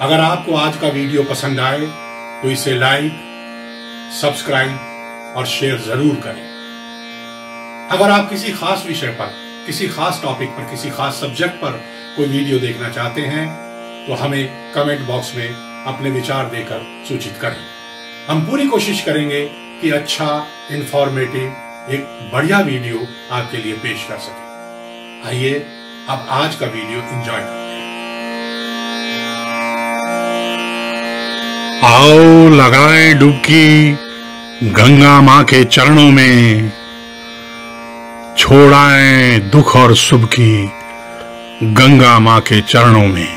अगर आपको आज का वीडियो पसंद आए तो इसे लाइक, सब्सक्राइब और शेयर जरूर करें। अगर आप किसी खास विषय पर, किसी खास टॉपिक पर, किसी खास सब्जेक्ट पर कोई वीडियो देखना चाहते हैं तो हमें कमेंट बॉक्स में अपने विचार देकर सूचित करें। हम पूरी कोशिश करेंगे कि अच्छा, इंफॉर्मेटिव एक बढ़िया वीडियो आपके लिए पेश कर सके। आइए अब आज का वीडियो एंजॉय करते हैं। आओ लगाएं डुबकी गंगा मां के चरणों में, छोड़ाएं दुख और सुख की गंगा मां के चरणों में।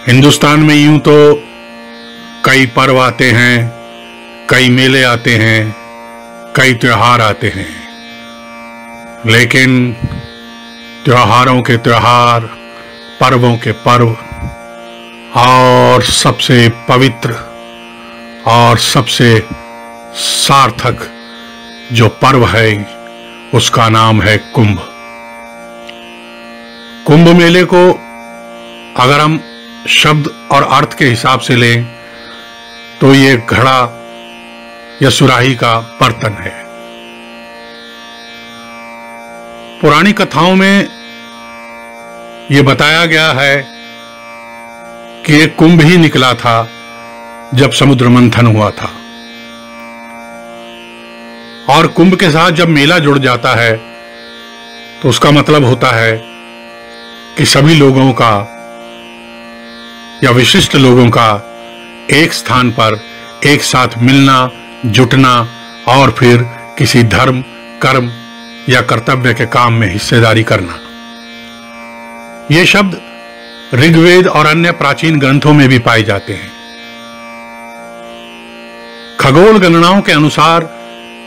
हिंदुस्तान में यूं तो कई पर्व आते हैं, कई मेले आते हैं, कई त्योहार आते हैं, लेकिन त्योहारों के त्योहार, पर्वों के पर्व और सबसे पवित्र और सबसे सार्थक जो पर्व है उसका नाम है कुंभ। कुंभ मेले को अगर हम शब्द और अर्थ के हिसाब से लें तो ये घड़ा या सुराही का बर्तन है। पुरानी कथाओं में ये बताया गया है कि एक कुंभ ही निकला था जब समुद्र मंथन हुआ था, और कुंभ के साथ जब मेला जुड़ जाता है तो उसका मतलब होता है कि सभी लोगों का या विशिष्ट लोगों का एक स्थान पर एक साथ मिलना, जुटना और फिर किसी धर्म, कर्म या कर्तव्य के काम में हिस्सेदारी करना। ये शब्द ऋग्वेद और अन्य प्राचीन ग्रंथों में भी पाए जाते हैं। खगोल गणनाओं के अनुसार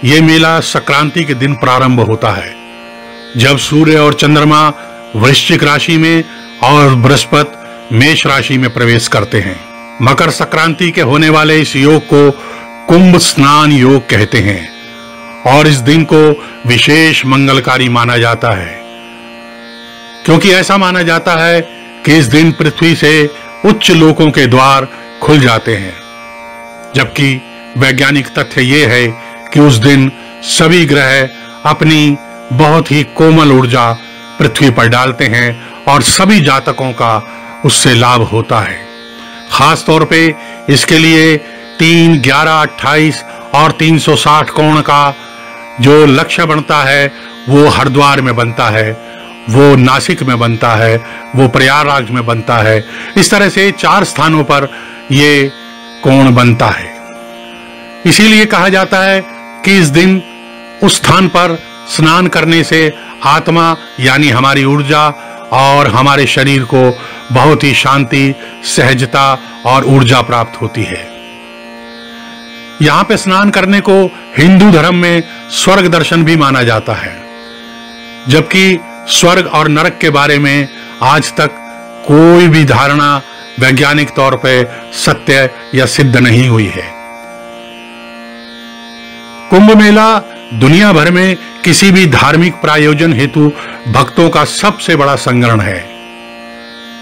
यह मेला संक्रांति के दिन प्रारंभ होता है, जब सूर्य और चंद्रमा वृश्चिक राशि में और बृहस्पति मेष राशि में प्रवेश करते हैं। मकर संक्रांति के होने वाले इस योग को कुंभ स्नान योग कहते हैं और इस दिन को विशेष मंगलकारी माना जाता है, क्योंकि ऐसा माना जाता है कि इस दिन पृथ्वी से उच्च लोकों के द्वार खुल जाते हैं। जबकि वैज्ञानिक तथ्य यह है कि उस दिन सभी ग्रह अपनी बहुत ही कोमल ऊर्जा पृथ्वी पर डालते हैं और सभी जातकों का उससे लाभ होता है। खास तौर पे इसके लिए 3, 11, 28 और 360 कोण का जो लक्ष्य बनता है वो हरिद्वार में बनता है, वो नासिक में बनता है, वो प्रयागराज में बनता है। इस तरह से 4 स्थानों पर ये कोण बनता है। इसीलिए कहा जाता है कि इस दिन उस स्थान पर स्नान करने से आत्मा यानी हमारी ऊर्जा और हमारे शरीर को बहुत ही शांति, सहजता और ऊर्जा प्राप्त होती है। यहाँ पे स्नान करने को हिंदू धर्म में स्वर्ग दर्शन भी माना जाता है, जबकि स्वर्ग और नरक के बारे में आज तक कोई भी धारणा वैज्ञानिक तौर पे सत्य या सिद्ध नहीं हुई है। कुंभ मेला दुनिया भर में किसी भी धार्मिक प्रायोजन हेतु भक्तों का सबसे बड़ा संग्रहण है।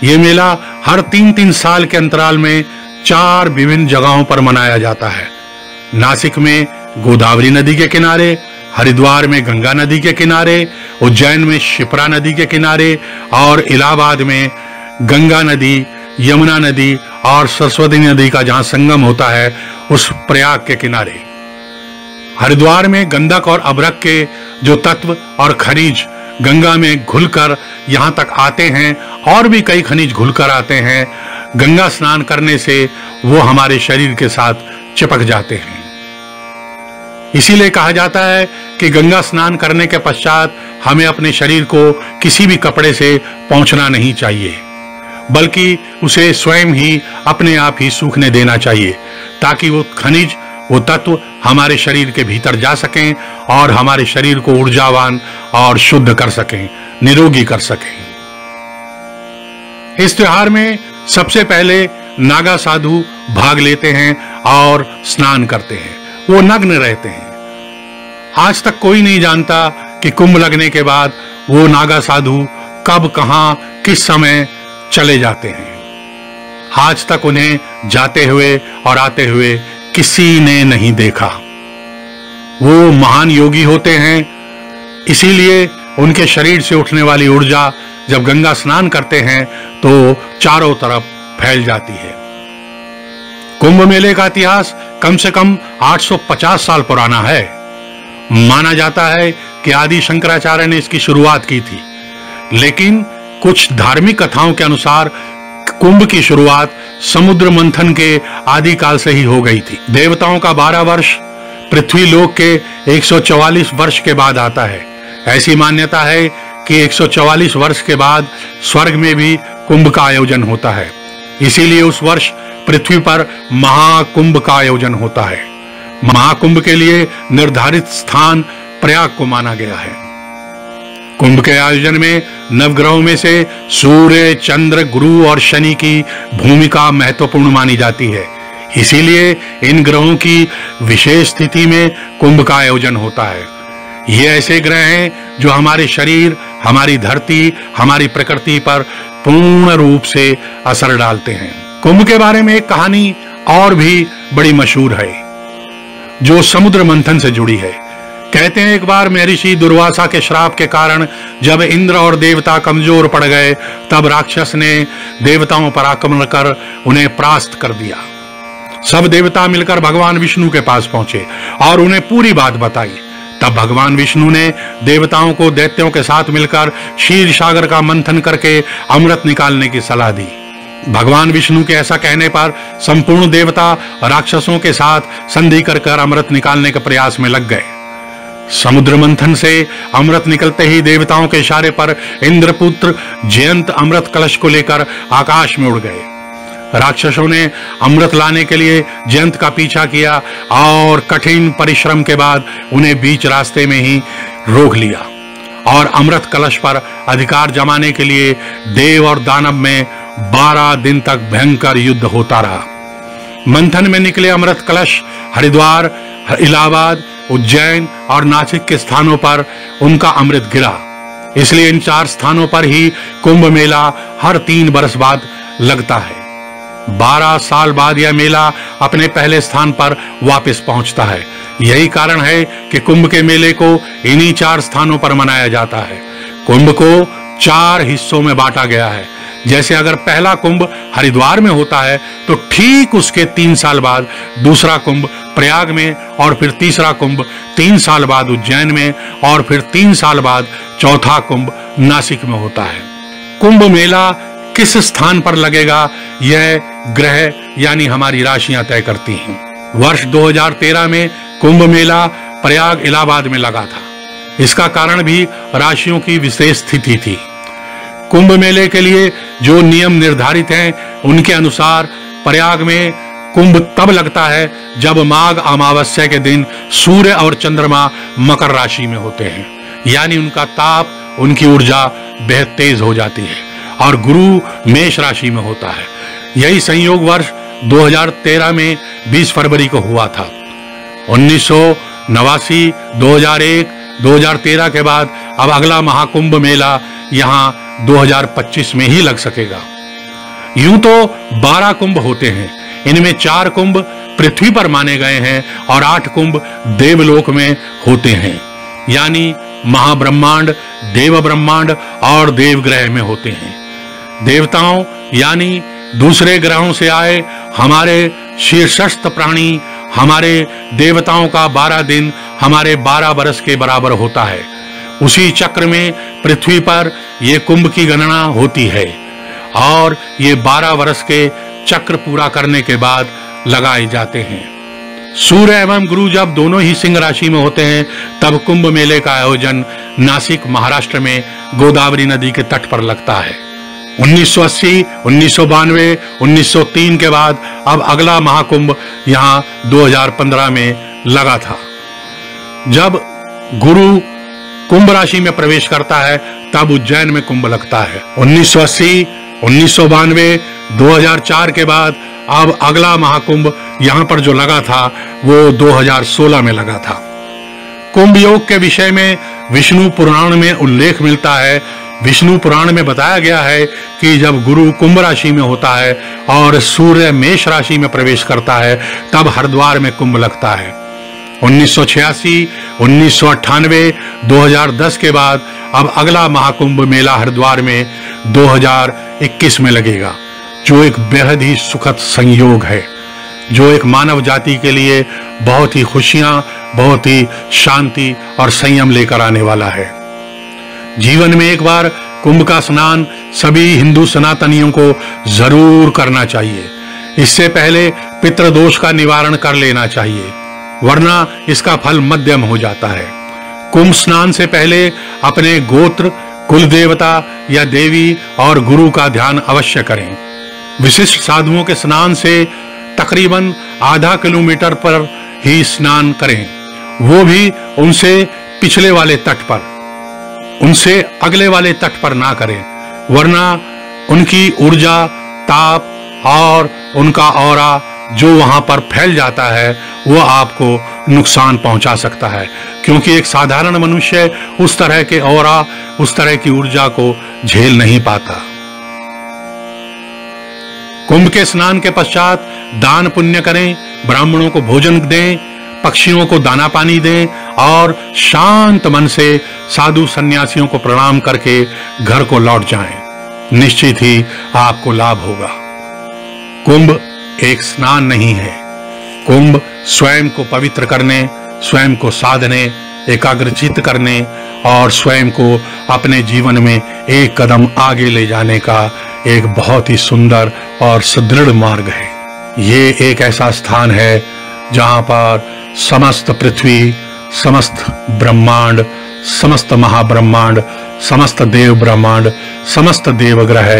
यह मेला हर 3-3 साल के अंतराल में 4 विभिन्न जगहों पर मनाया जाता है। नासिक में गोदावरी नदी के किनारे, हरिद्वार में गंगा नदी के किनारे, उज्जैन में शिप्रा नदी के किनारे और इलाहाबाद में गंगा नदी, यमुना नदी और सरस्वती नदी का जहां संगम होता है उस प्रयाग के किनारे। हरिद्वार में गंधक और अभ्रक के जो तत्व और खनिज गंगा में घुलकर यहां तक आते हैं और भी कई खनिज घुलकर आते हैं, गंगा स्नान करने से वो हमारे शरीर के साथ चिपक जाते हैं। इसीलिए कहा जाता है कि गंगा स्नान करने के पश्चात हमें अपने शरीर को किसी भी कपड़े से पोंछना नहीं चाहिए, बल्कि उसे स्वयं ही अपने आप ही सूखने देना चाहिए, ताकि वो खनिज, वो तत्व हमारे शरीर के भीतर जा सकें और हमारे शरीर को ऊर्जावान और शुद्ध कर सकें, निरोगी कर सकें। इस त्योहार में सबसे पहले नागा साधु भाग लेते हैं और स्नान करते हैं। वो नग्न रहते हैं। आज तक कोई नहीं जानता कि कुंभ लगने के बाद वो नागा साधु कब, कहां, किस समय चले जाते हैं। आज तक उन्हें जाते हुए और आते हुए किसी ने नहीं देखा। वो महान योगी होते हैं, इसीलिए उनके शरीर से उठने वाली ऊर्जा जब गंगा स्नान करते हैं तो चारों तरफ फैल जाती है। कुंभ मेले का इतिहास कम से कम 850 साल पुराना है। माना जाता है कि आदि शंकराचार्य ने इसकी शुरुआत की थी, लेकिन कुछ धार्मिक कथाओं के अनुसार कुंभ की शुरुआत समुद्र मंथन के आदि काल से ही हो गई थी। देवताओं का 12 वर्ष पृथ्वी लोक के 144 वर्ष के बाद आता है। ऐसी मान्यता है कि 144 वर्ष के बाद स्वर्ग में भी कुंभ का आयोजन होता है, इसीलिए उस वर्ष पृथ्वी पर महाकुंभ का आयोजन होता है। महाकुंभ के लिए निर्धारित स्थान प्रयाग को माना गया है। कुंभ के आयोजन में नवग्रहों में से सूर्य, चंद्र, गुरु और शनि की भूमिका महत्वपूर्ण मानी जाती है, इसीलिए इन ग्रहों की विशेष स्थिति में कुंभ का आयोजन होता है। ये ऐसे ग्रह हैं जो हमारे शरीर, हमारी धरती, हमारी प्रकृति पर पूर्ण रूप से असर डालते हैं। कुंभ के बारे में एक कहानी और भी बड़ी मशहूर है जो समुद्र मंथन से जुड़ी है। कहते हैं एक बार महर्षि दुर्वासा के श्राप के कारण जब इंद्र और देवता कमजोर पड़ गए, तब राक्षस ने देवताओं पर आक्रमण कर उन्हें परास्त कर दिया। सब देवता मिलकर भगवान विष्णु के पास पहुंचे और उन्हें पूरी बात बताई। तब भगवान विष्णु ने देवताओं को दैत्यों के साथ मिलकर क्षीर सागर का मंथन करके अमृत निकालने की सलाह दी। भगवान विष्णु के ऐसा कहने पर संपूर्ण देवता राक्षसों के साथ संधि कर अमृत निकालने के प्रयास में लग गए। समुद्र मंथन से अमृत निकलते ही देवताओं के इशारे पर इंद्रपुत्र जयंत अमृत कलश को लेकर आकाश में उड़ गए। राक्षसों ने अमृत लाने के लिए जयंत का पीछा किया और कठिन परिश्रम के बाद उन्हें बीच रास्ते में ही रोक लिया और अमृत कलश पर अधिकार जमाने के लिए देव और दानव में 12 दिन तक भयंकर युद्ध होता रहा। मंथन में निकले अमृत कलश हरिद्वार, इलाहाबाद, उज्जैन और नासिक के स्थानों पर उनका अमृत गिरा। इसलिए इन 4 स्थानों पर ही कुंभ मेला हर 3 वर्ष बाद लगता है। 12 साल बाद यह मेला अपने पहले स्थान पर वापस पहुंचता है। यही कारण है कि कुंभ के मेले को इन्हीं 4 स्थानों पर मनाया जाता है। कुंभ को 4 हिस्सों में बांटा गया है। जैसे अगर पहला कुंभ हरिद्वार में होता है तो ठीक उसके 3 साल बाद दूसरा कुंभ प्रयाग में, और फिर तीसरा कुंभ 3 साल बाद उज्जैन में, और फिर 3 साल बाद चौथा कुंभ नासिक में होता है। कुंभ मेला किस स्थान पर लगेगा यह ग्रह यानी हमारी राशियां तय करती हैं। वर्ष 2013 में कुंभ मेला प्रयाग इलाहाबाद में लगा था। इसका कारण भी राशियों की विशेष स्थिति थी। कुंभ मेले के लिए जो नियम निर्धारित हैं उनके अनुसार प्रयाग में कुंभ तब लगता है जब माघ अमावस्या के दिन सूर्य और चंद्रमा मकर राशि में होते हैं, यानी उनका ताप, उनकी ऊर्जा बेहद तेज हो जाती है और गुरु मेष राशि में होता है। यही संयोग वर्ष 2013 में 20 फरवरी को हुआ था। 1989, 2001, 2013 के बाद अब अगला महाकुंभ मेला यहाँ 2025 में ही लग सकेगा। यूं तो 12 कुंभ होते हैं, इनमें 4 कुंभ पृथ्वी पर माने गए हैं और 8 कुंभ देवलोक में होते हैं, यानी महाब्रह्मांड, देव ब्रह्मांड और देवग्रह में होते हैं। देवताओं यानी दूसरे ग्रहों से आए हमारे शीर्षस्थ प्राणी, हमारे देवताओं का 12 दिन हमारे 12 वर्ष के बराबर होता है। उसी चक्र में पृथ्वी पर ये कुंभ की गणना होती है और ये 12 वर्ष के चक्र पूरा करने के बाद लगाए जाते हैं। सूर्य एवं गुरु जब दोनों ही सिंह राशि में होते हैं तब कुंभ मेले का आयोजन नासिक महाराष्ट्र में गोदावरी नदी के तट पर लगता है। 1980, 1992, 1903 के बाद अब अगला महाकुंभ यहाँ 2015 में लगा था। जब गुरु कुंभ राशि में प्रवेश करता है तब उज्जैन में कुंभ लगता है। 1980, 1992, 2004 के बाद अब अगला महाकुंभ यहाँ पर जो लगा था वो 2016 में लगा था। कुंभ योग के विषय में विष्णु पुराण में उल्लेख मिलता है विष्णु पुराण में बताया गया है कि जब गुरु कुंभ राशि में होता है और सूर्य मेष राशि में प्रवेश करता है तब हरिद्वार में कुंभ लगता है। 1986, 1998, 2010 के बाद अब अगला महाकुंभ मेला हरिद्वार में 2021 में लगेगा, जो एक बेहद ही सुखद संयोग है, जो एक मानव जाति के लिए बहुत ही खुशियां, बहुत ही शांति और संयम लेकर आने वाला है। जीवन में एक बार कुंभ का स्नान सभी हिंदू सनातनियों को जरूर करना चाहिए। इससे पहले पितृदोष का निवारण कर लेना चाहिए, वरना इसका फल मध्यम हो जाता है। कुंभ स्नान से पहले अपने गोत्र, कुल देवता या देवी और गुरु का ध्यान अवश्य करें। विशिष्ट साधुओं के स्नान से तकरीबन आधा किलोमीटर पर ही स्नान करें, वो भी उनसे पिछले वाले तट पर, उनसे अगले वाले तट पर ना करें, वरना उनकी ऊर्जा, ताप और उनका ऑरा जो वहां पर फैल जाता है वो आपको नुकसान पहुंचा सकता है, क्योंकि एक साधारण मनुष्य उस तरह के ऑरा, उस तरह की ऊर्जा को झेल नहीं पाता। कुंभ के स्नान के पश्चात दान पुण्य करें, ब्राह्मणों को भोजन दें, पक्षियों को दाना पानी दें और शांत मन से साधु सन्यासियों को प्रणाम करके घर को लौट जाएं। निश्चित ही आपको लाभ होगा। कुंभ एक स्नान नहीं है, कुंभ स्वयं को पवित्र करने, स्वयं को साधने, एकाग्रचित्त करने और स्वयं को अपने जीवन में एक कदम आगे ले जाने का एक बहुत ही सुंदर और सुदृढ़ मार्ग है। ये एक ऐसा स्थान है जहां पर समस्त पृथ्वी, समस्त ब्रह्मांड, समस्त महाब्रह्मांड, समस्त देव ब्रह्मांड, समस्त देवग्रह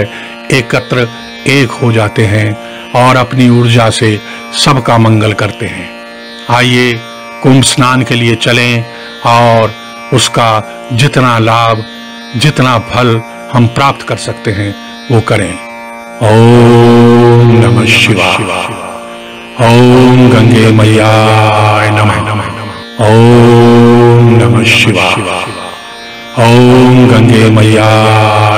एकत्र एक हो जाते हैं और अपनी ऊर्जा से सबका मंगल करते हैं। आइए कुंभ स्नान के लिए चलें और उसका जितना लाभ, जितना फल हम प्राप्त कर सकते हैं वो करें। ओम नमः शिवाय। ओम गंगे मैयाय नमः। ओम नमः शिवाय। ओम गंगे मैयाय